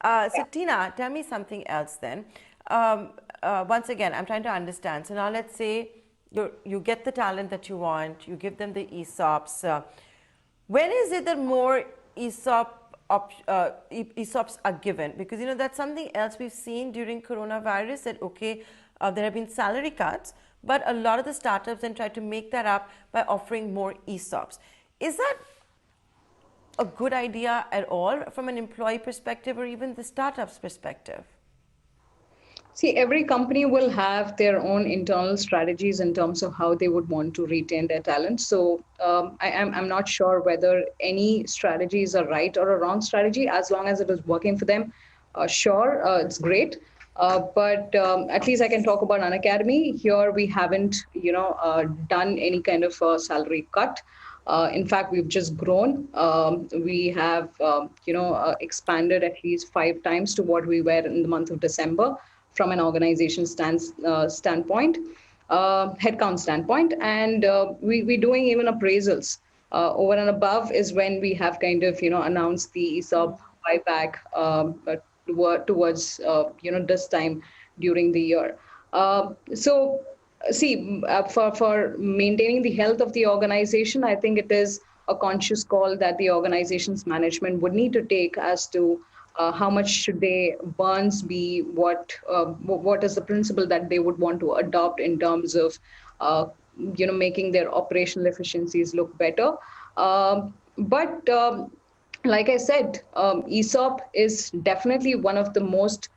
So Tina, tell me something else then. Once again, I'm trying to understand. So now let's say you get the talent that you want, you give them the ESOPs. When is it that more ESOPs are given? Because that's something else we've seen during coronavirus, that okay, there have been salary cuts, but a lot of the startups then try to make that up by offering more ESOPs. Is that a good idea at all from an employee perspective or even the startup's perspective? See, every company will have their own internal strategies in terms of how they would want to retain their talent. So I'm not sure whether any strategy is a right or a wrong strategy. As long as it is working for them, sure, it's great. But at least I can talk about Unacademy. Here we haven't, done any kind of salary cut. In fact, we've just grown. We have, expanded at least 5 times to what we were in the month of December from an organization standpoint, headcount standpoint, and we're doing even appraisals. Over and above is when we have kind of announced the ESOP buyback towards this time during the year. So see, for maintaining the health of the organization, I think it is a conscious call that the organization's management would need to take as to how much should their burns be, what is the principle that they would want to adopt in terms of making their operational efficiencies look better. But like I said, ESOP is definitely one of the most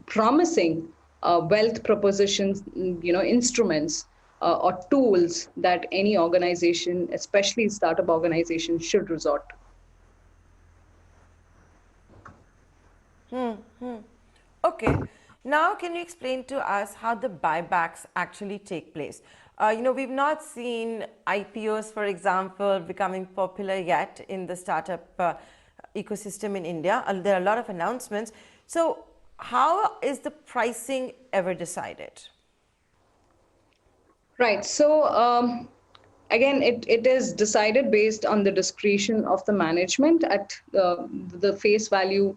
promising wealth propositions, instruments or tools that any organization, especially startup organization, should resort to. Okay. Now, can you explain to us how the buybacks actually take place? We've not seen IPOs, for example, becoming popular yet in the startup ecosystem in India. There are a lot of announcements. So how is the pricing ever decided? Right. So again, it is decided based on the discretion of the management at the face value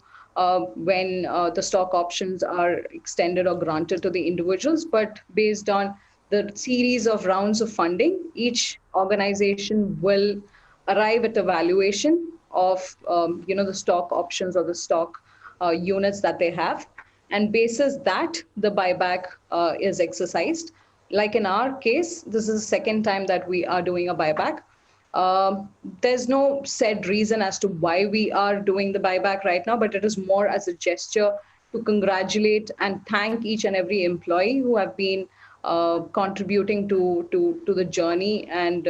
when the stock options are extended or granted to the individuals, but based on the series of rounds of funding, each organization will arrive at a valuation of the stock options or the stock units that they have, and basis that the buyback is exercised. Like in our case, this is the second time that we are doing a buyback. There's no said reason as to why we are doing the buyback right now, but it is more as a gesture to congratulate and thank each and every employee who have been contributing to the journey and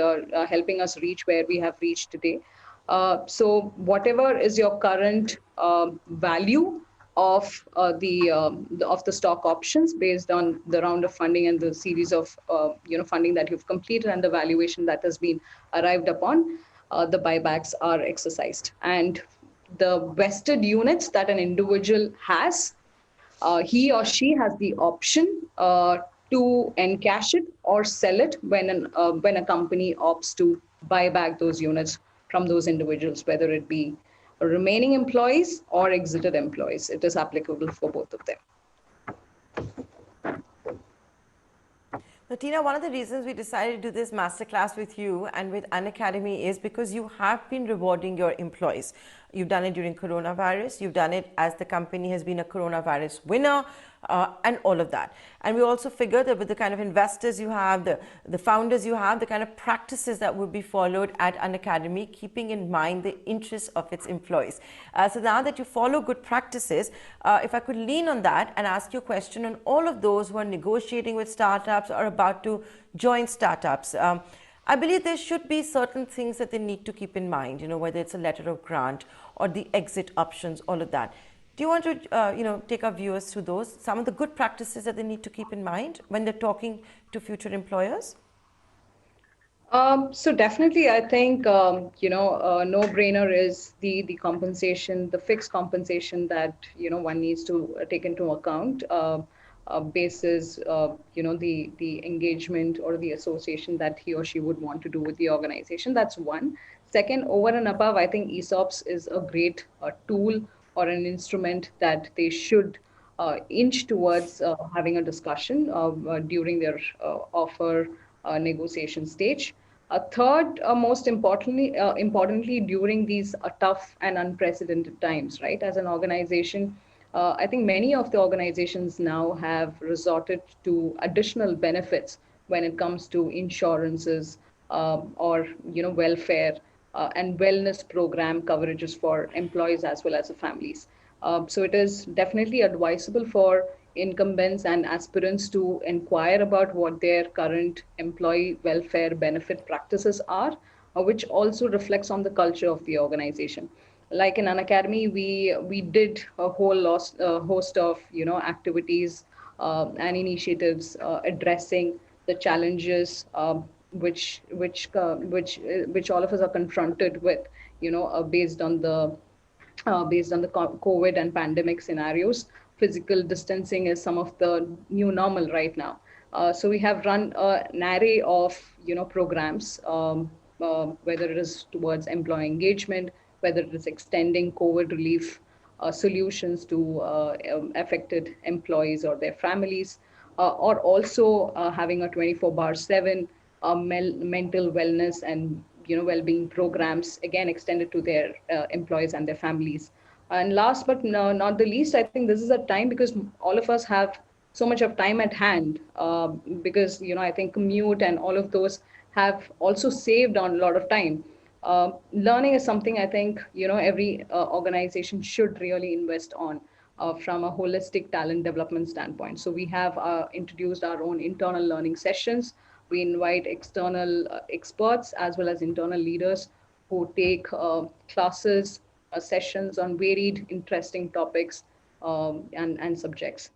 helping us reach where we have reached today. So whatever is your current value of the stock options based on the round of funding and the series of funding that you've completed and the valuation that has been arrived upon, the buybacks are exercised. And the vested units that an individual has, he or she has the option to encash it or sell it when a company opts to buy back those units from those individuals, whether it be remaining employees or exited employees. It is applicable for both of them. So Tina, one of the reasons we decided to do this masterclass with you and with Unacademy is because you have been rewarding your employees. You've done it during coronavirus. You've done it as the company has been a coronavirus winner and all of that. And we also figured that with the kind of investors you have, the founders you have, the kind of practices that would be followed at Unacademy, keeping in mind the interests of its employees. So now that you follow good practices, if I could lean on that and ask you a question on all of those who are negotiating with startups or about to join startups. I believe there should be certain things that they need to keep in mind, whether it's a letter of grant or the exit options, all of that. Do you want to, take our viewers through those, some of the good practices that they need to keep in mind when they're talking to future employers? So definitely, I think, a no-brainer is the compensation, the fixed compensation that, one needs to take into account. Basis the engagement or the association that he or she would want to do with the organization. That's one. Second, over and above, I think ESOPs is a great tool or an instrument that they should inch towards having a discussion during their offer negotiation stage. Third, importantly, during these tough and unprecedented times, right? As an organization, I think many of the organizations now have resorted to additional benefits when it comes to insurances or welfare and wellness program coverages for employees as well as the families. So it is definitely advisable for incumbents and aspirants to inquire about what their current employee welfare benefit practices are, which also reflects on the culture of the organization. Like in Unacademy, we did a whole host of activities and initiatives addressing the challenges which all of us are confronted with, based on the COVID and pandemic scenarios. Physical distancing is some of the new normal right now. So we have run an array of programs, whether it is towards employee engagement, whether it is extending COVID relief solutions to affected employees or their families, or also having a 24/7 mental wellness and well-being programs again extended to their employees and their families. And last but not the least, I think this is a time because all of us have so much of time at hand, because I think commute and all of those have also saved on a lot of time. Learning is something I think every organization should really invest on from a holistic talent development standpoint. So we have introduced our own internal learning sessions. We invite external experts as well as internal leaders who take classes, sessions on varied interesting topics and subjects.